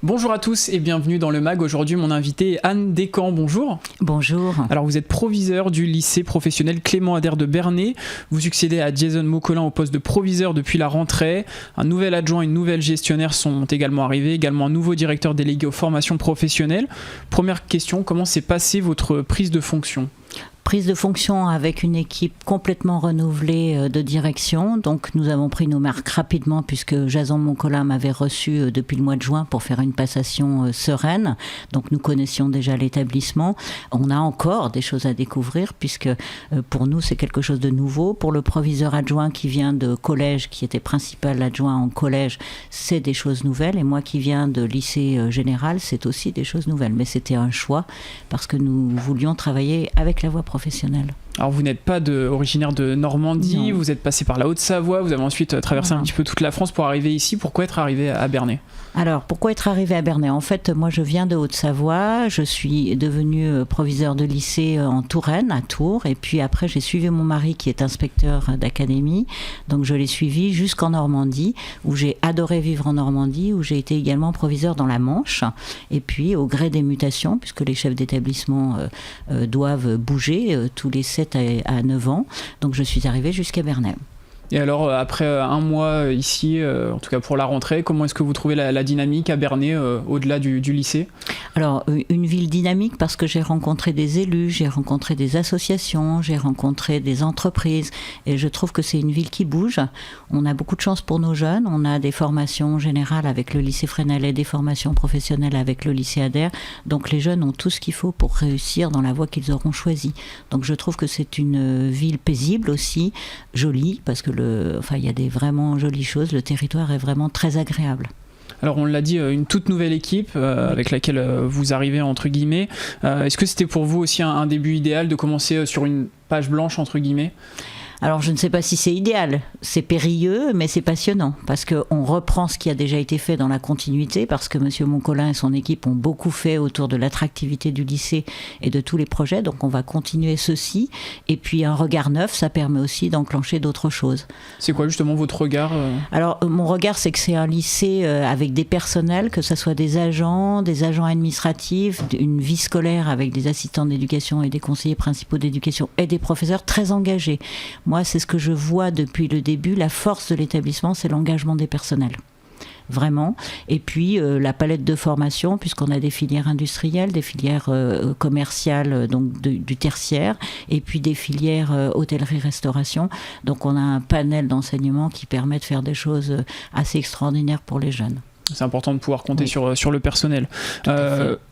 Bonjour à tous et bienvenue dans le MAG. Aujourd'hui, mon invité est Anne Descamps. Bonjour. Bonjour. Alors, vous êtes proviseur du lycée professionnel Clément Ader de Bernay. Vous succédez à Jason Maucolin au poste de proviseur depuis la rentrée. Un nouvel adjoint et une nouvelle gestionnaire sont également arrivés. Également un nouveau directeur délégué aux formations professionnelles. Première question, comment s'est passée votre prise de fonction ? Prise de fonction avec une équipe complètement renouvelée de direction. Donc nous avons pris nos marques rapidement puisque Jason Maucolin m'avait reçu depuis le mois de juin pour faire une passation sereine. Donc nous connaissions déjà l'établissement. On a encore des choses à découvrir puisque pour nous c'est quelque chose de nouveau. Pour le proviseur adjoint qui vient de collège, qui était principal adjoint en collège, c'est des choses nouvelles. Et moi qui viens de lycée général, c'est aussi des choses nouvelles. Mais c'était un choix parce que nous voulions travailler avec la voie professionnelle. Alors vous n'êtes pas originaire de Normandie, non. Vous êtes passé par la Haute-Savoie, vous avez ensuite traversé un petit peu toute la France pour arriver ici. Pourquoi être arrivé à Bernay ? Alors, pourquoi être arrivé à Bernay ? En fait, moi je viens de Haute-Savoie, je suis devenue proviseur de lycée en Touraine, à Tours, et puis après j'ai suivi mon mari qui est inspecteur d'académie, donc je l'ai suivi jusqu'en Normandie, où j'ai adoré vivre en Normandie, où j'ai été également proviseur dans la Manche, et puis au gré des mutations, puisque les chefs d'établissement doivent bouger tous les 7 à 9 ans, donc je suis arrivée jusqu'à Bernay. Et alors, après un mois ici, en tout cas pour la rentrée, comment est-ce que vous trouvez la dynamique à Bernay, au-delà du lycée ? Alors, une ville dynamique parce que j'ai rencontré des élus, j'ai rencontré des associations, j'ai rencontré des entreprises, et je trouve que c'est une ville qui bouge. On a beaucoup de chance pour nos jeunes, on a des formations générales avec le lycée Fresnel et des formations professionnelles avec le lycée Ader, donc les jeunes ont tout ce qu'il faut pour réussir dans la voie qu'ils auront choisie. Donc je trouve que c'est une ville paisible aussi, jolie, parce que il y a des vraiment jolies choses, le territoire est vraiment très agréable. Alors on l'a dit, une toute nouvelle équipe avec laquelle vous arrivez entre guillemets. Est-ce que c'était pour vous aussi un début idéal de commencer sur une page blanche entre guillemets ? Alors je ne sais pas si c'est idéal, c'est périlleux, mais c'est passionnant, parce qu'on reprend ce qui a déjà été fait dans la continuité, parce que M. Maucolin et son équipe ont beaucoup fait autour de l'attractivité du lycée et de tous les projets, donc on va continuer ceci, et puis un regard neuf, ça permet aussi d'enclencher d'autres choses. C'est quoi justement votre regard ? Alors mon regard, c'est que c'est un lycée avec des personnels, que ce soit des agents administratifs, une vie scolaire avec des assistants d'éducation et des conseillers principaux d'éducation et des professeurs très engagés. Moi, c'est ce que je vois depuis le début. La force de l'établissement, c'est l'engagement des personnels. Vraiment. Et puis, la palette de formation, puisqu'on a des filières industrielles, des filières commerciales, donc du tertiaire, et puis des filières hôtellerie-restauration. Donc, on a un panel d'enseignement qui permet de faire des choses assez extraordinaires pour les jeunes. C'est important de pouvoir compter sur le personnel.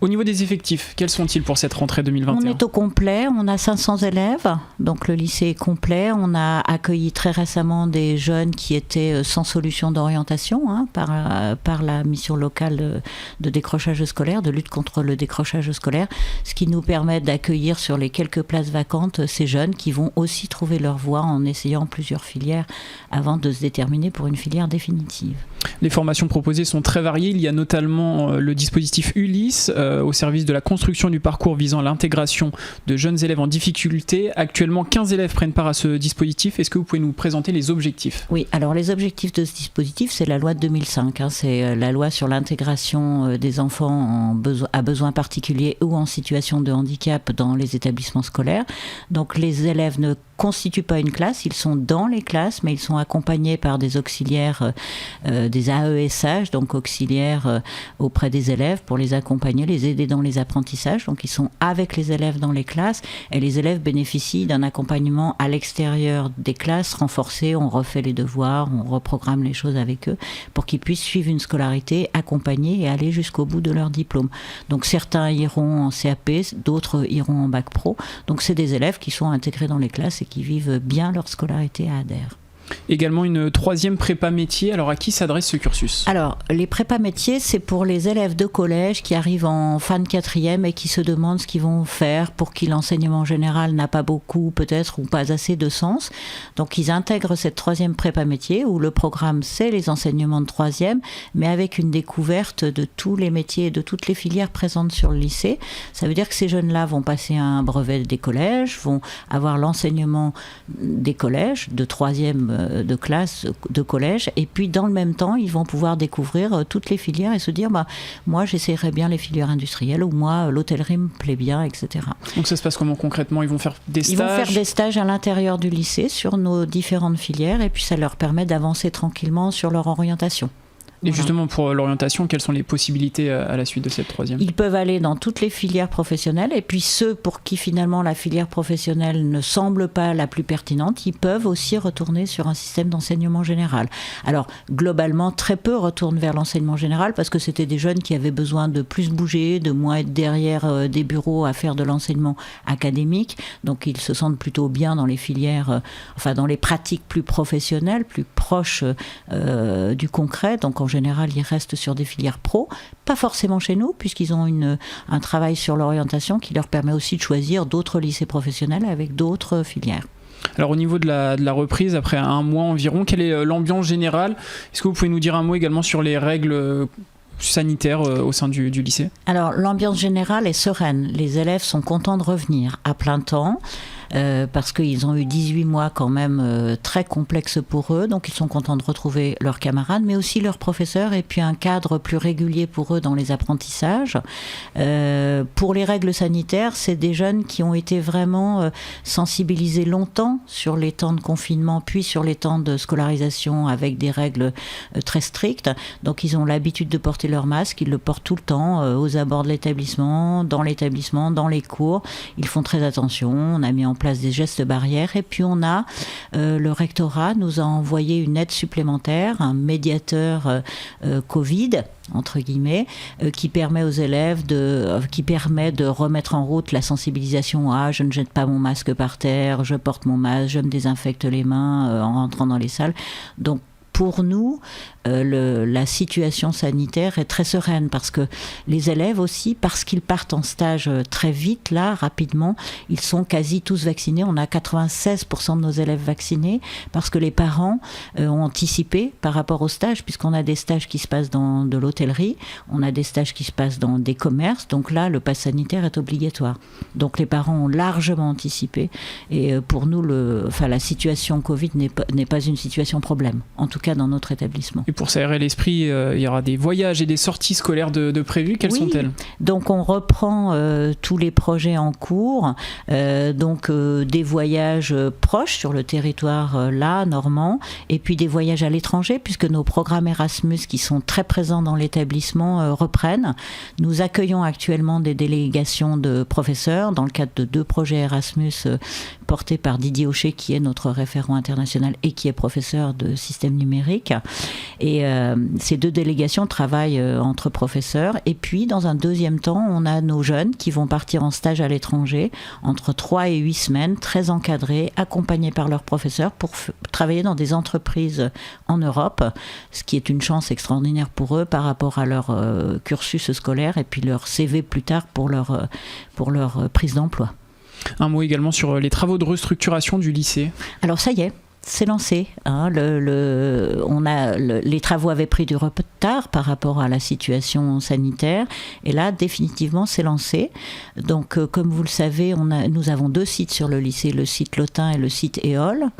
Au niveau des effectifs, quels sont-ils pour cette rentrée 2021 ? On est au complet, on a 500 élèves, donc le lycée est complet. On a accueilli très récemment des jeunes qui étaient sans solution d'orientation par la mission locale de décrochage scolaire, de lutte contre le décrochage scolaire, ce qui nous permet d'accueillir sur les quelques places vacantes ces jeunes qui vont aussi trouver leur voie en essayant plusieurs filières avant de se déterminer pour une filière définitive. Les formations proposées sont très variées. Il y a notamment le dispositif Ulysse au service de la construction du parcours visant l'intégration de jeunes élèves en difficulté. Actuellement, 15 élèves prennent part à ce dispositif. Est-ce que vous pouvez nous présenter les objectifs ? Oui, alors les objectifs de ce dispositif, c'est la loi de 2005. C'est la loi sur l'intégration des enfants à besoins particuliers ou en situation de handicap dans les établissements scolaires. Donc les élèves ne constituent pas une classe, ils sont dans les classes, mais ils sont accompagnés par des auxiliaires, des AESH, donc auxiliaires auprès des élèves pour les accompagner, les aider dans les apprentissages. Donc ils sont avec les élèves dans les classes et les élèves bénéficient d'un accompagnement à l'extérieur des classes renforcé. On refait les devoirs, on reprogramme les choses avec eux pour qu'ils puissent suivre une scolarité accompagnée et aller jusqu'au bout de leur diplôme. Donc certains iront en CAP, d'autres iront en bac pro. Donc c'est des élèves qui sont intégrés dans les classes et qui vivent bien leur scolarité à Ader. Également une troisième prépa métier. Alors à qui s'adresse ce cursus ? Alors les prépa métiers, c'est pour les élèves de collège qui arrivent en fin de quatrième et qui se demandent ce qu'ils vont faire, pour qui l'enseignement général n'a pas beaucoup peut-être ou pas assez de sens. Donc ils intègrent cette troisième prépa métier où le programme c'est les enseignements de troisième, mais avec une découverte de tous les métiers et de toutes les filières présentes sur le lycée. Ça veut dire que ces jeunes-là vont passer un brevet des collèges, vont avoir l'enseignement des collèges de troisième de classe, de collège, et puis dans le même temps, ils vont pouvoir découvrir toutes les filières et se dire, moi j'essaierais bien les filières industrielles, ou moi l'hôtellerie me plaît bien, etc. Donc ça se passe comment concrètement ? Ils vont faire des stages ? Ils vont faire des stages à l'intérieur du lycée sur nos différentes filières, et puis ça leur permet d'avancer tranquillement sur leur orientation. Et justement, pour l'orientation, quelles sont les possibilités à la suite de cette troisième ? Ils peuvent aller dans toutes les filières professionnelles, et puis ceux pour qui finalement la filière professionnelle ne semble pas la plus pertinente, ils peuvent aussi retourner sur un système d'enseignement général. Alors, globalement, très peu retournent vers l'enseignement général, parce que c'était des jeunes qui avaient besoin de plus bouger, de moins être derrière des bureaux à faire de l'enseignement académique. Donc, ils se sentent plutôt bien dans les filières, dans les pratiques plus professionnelles, plus proches du concret. Donc, en général, ils restent sur des filières pro, pas forcément chez nous, puisqu'ils ont un travail sur l'orientation qui leur permet aussi de choisir d'autres lycées professionnels avec d'autres filières. Alors au niveau de la reprise, après un mois environ, quelle est l'ambiance générale ? Est-ce que vous pouvez nous dire un mot également sur les règles sanitaires au sein du lycée ? Alors l'ambiance générale est sereine. Les élèves sont contents de revenir à plein temps. Parce qu'ils ont eu 18 mois quand même très complexes pour eux, donc ils sont contents de retrouver leurs camarades, mais aussi leurs professeurs, et puis un cadre plus régulier pour eux dans les apprentissages. Pour les règles sanitaires, c'est des jeunes qui ont été vraiment sensibilisés longtemps sur les temps de confinement, puis sur les temps de scolarisation avec des règles très strictes. Donc ils ont l'habitude de porter leur masque, ils le portent tout le temps aux abords de l'établissement, dans les cours. Ils font très attention, on a mis en place des gestes barrières, et puis le rectorat nous a envoyé une aide supplémentaire, un médiateur Covid entre guillemets, qui permet aux élèves qui permet de remettre en route la sensibilisation à je ne jette pas mon masque par terre, je porte mon masque, je me désinfecte les mains en rentrant dans les salles. Donc pour nous, la situation sanitaire est très sereine, parce que les élèves aussi, parce qu'ils partent en stage très vite, là, rapidement, ils sont quasi tous vaccinés. On a 96% de nos élèves vaccinés, parce que les parents ont anticipé par rapport aux stages, puisqu'on a des stages qui se passent dans de l'hôtellerie, on a des stages qui se passent dans des commerces, donc là, le pass sanitaire est obligatoire. Donc les parents ont largement anticipé, et pour nous, la situation Covid n'est pas une situation problème, en tout cas dans notre établissement. Et pour s'aérer l'esprit, il y aura des voyages et des sorties scolaires de prévues. Quelles sont-elles ? Donc on reprend tous les projets en cours, des voyages proches sur le territoire normand, et puis des voyages à l'étranger, puisque nos programmes Erasmus qui sont très présents dans l'établissement reprennent. Nous accueillons actuellement des délégations de professeurs dans le cadre de 2 projets Erasmus portés par Didier Aucher, qui est notre référent international et qui est professeur de système numérique. Et ces 2 délégations travaillent entre professeurs. Et puis, dans un deuxième temps, on a nos jeunes qui vont partir en stage à l'étranger, entre 3 et 8 semaines, très encadrés, accompagnés par leurs professeurs, pour travailler dans des entreprises en Europe, ce qui est une chance extraordinaire pour eux par rapport à leur cursus scolaire et puis leur CV plus tard pour leur prise d'emploi. Un mot également sur les travaux de restructuration du lycée. Alors ça y est. C'est lancé. Les travaux avaient pris du retard par rapport à la situation sanitaire, et là définitivement c'est lancé. Donc comme vous le savez, nous avons 2 sites sur le lycée, le site Lotin et le site Éole.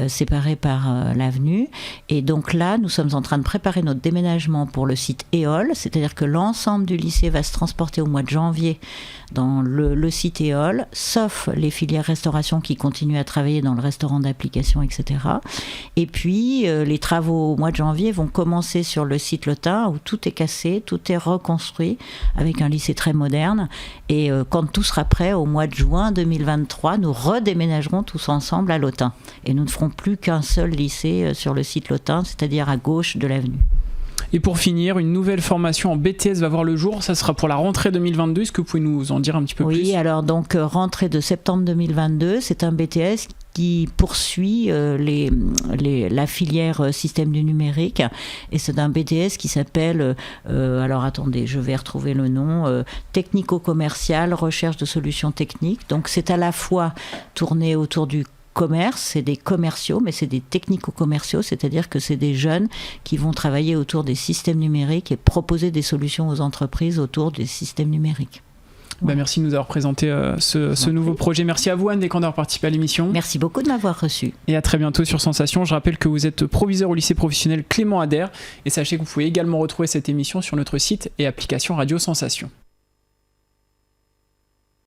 Séparés par l'avenue, et donc là nous sommes en train de préparer notre déménagement pour le site Éole, c'est-à-dire que l'ensemble du lycée va se transporter au mois de janvier dans le site Éole, sauf les filières restauration qui continuent à travailler dans le restaurant d'application, etc. Et puis les travaux au mois de janvier vont commencer sur le site Lotin, où tout est cassé, tout est reconstruit avec un lycée très moderne, et quand tout sera prêt au mois de juin 2023, nous redéménagerons tous ensemble à Lotin, et nous ne feront plus qu'un seul lycée sur le site Lotin, c'est-à-dire à gauche de l'avenue. Et pour finir, une nouvelle formation en BTS va voir le jour, ça sera pour la rentrée 2022, est-ce que vous pouvez nous en dire un petit peu plus ? Oui, alors donc rentrée de septembre 2022, c'est un BTS qui poursuit la filière système du numérique, et c'est un BTS qui s'appelle, alors attendez, je vais retrouver le nom, technico-commercial, recherche de solutions techniques. Donc c'est à la fois tourné autour du commerce, c'est des commerciaux, mais c'est des technico-commerciaux, c'est-à-dire que c'est des jeunes qui vont travailler autour des systèmes numériques et proposer des solutions aux entreprises autour des systèmes numériques. Merci de nous avoir présenté ce nouveau projet. Merci à vous, Anne Descans, d'avoir participé à l'émission. Merci beaucoup de m'avoir reçu. Et à très bientôt sur Sensation. Je rappelle que vous êtes proviseur au lycée professionnel Clément Ader. Et sachez que vous pouvez également retrouver cette émission sur notre site et application Radio Sensation.